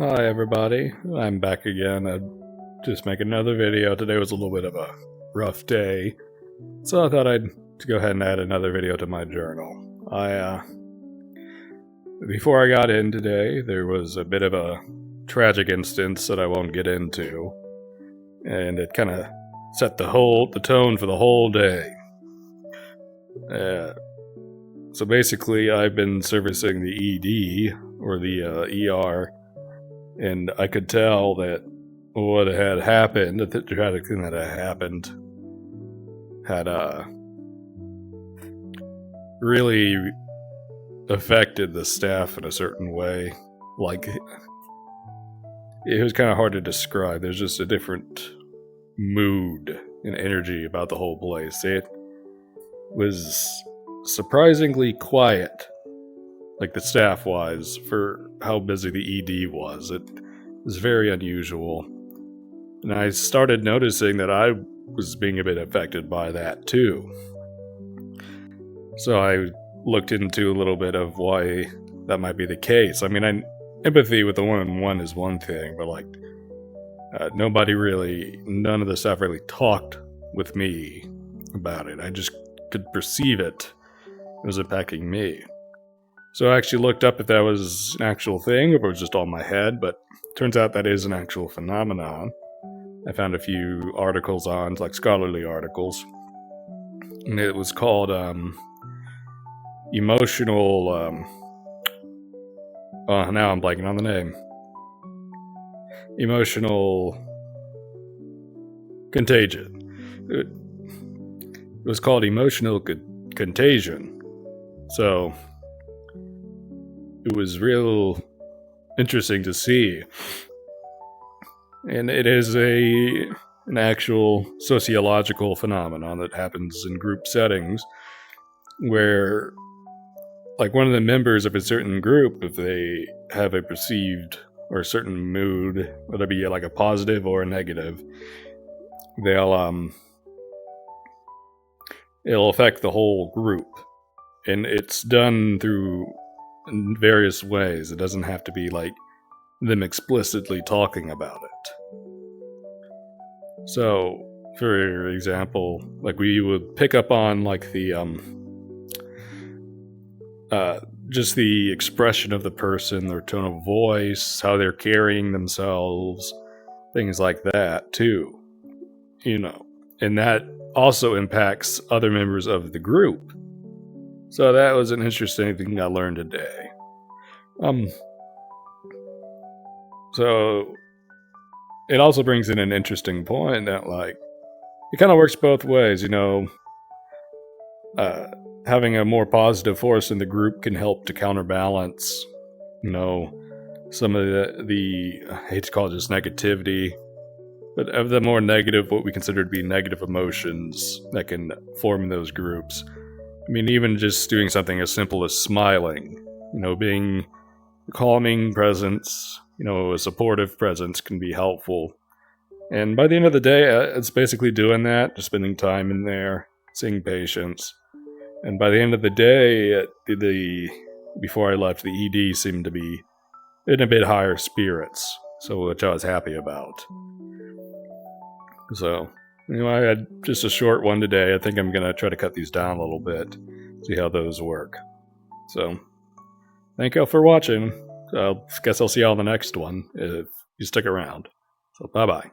Hi everybody, I'm back again. I just make another video. Today was a little bit of a rough day, so I thought I'd go ahead and add another video to my journal. Before I got in today, there was a bit of a tragic instance that I won't get into, and it kind of set the tone for the whole day. So basically, I've been servicing the ED, or the ER, and I could tell that what had happened, the tragic thing that had happened, had really affected the staff in a certain way. Like, it was kind of hard to describe. There's just a different mood and energy about the whole place. It was surprisingly quiet, like the staff-wise, for how busy the ED was. It was very unusual. And I started noticing that I was being a bit affected by that too. So I looked into a little bit of why that might be the case. I mean, empathy with the one-on-one is one thing, but none of the staff really talked with me about it. I just could perceive it. It was impacting me. So I actually looked up if that was an actual thing or if it was just all in my head, but it turns out that is an actual phenomenon. I found a few articles on, scholarly articles, and it was called emotional, now I'm blanking on the name. Emotional Contagion. It was called Emotional Contagion. So it was real interesting to see. And it is an actual sociological phenomenon that happens in group settings where, one of the members of a certain group, if they have a perceived or a certain mood, whether it be a positive or a negative, it'll affect the whole group. And it's done through various ways. It doesn't have to be them explicitly talking about it. So, for example, we would pick up on just the expression of the person, their tone of voice, how they're carrying themselves, things like that too. And that also impacts other members of the group. So that was an interesting thing I learned today. So it also brings in an interesting point that it kind of works both ways, having a more positive force in the group can help to counterbalance, some of the I hate to call it just negativity, but of the more negative, what we consider to be negative emotions that can form in those groups. I mean, even just doing something as simple as smiling, being a calming presence, a supportive presence can be helpful. And by the end of the day, it's basically doing that, just spending time in there, seeing patients. And by the end of the day, before I left, the ED seemed to be in a bit higher spirits, which I was happy about. So, I had just a short one today. I think I'm going to try to cut these down a little bit, see how those work. So, thank you all for watching. I guess I'll see y'all in the next one if you stick around. So, bye-bye.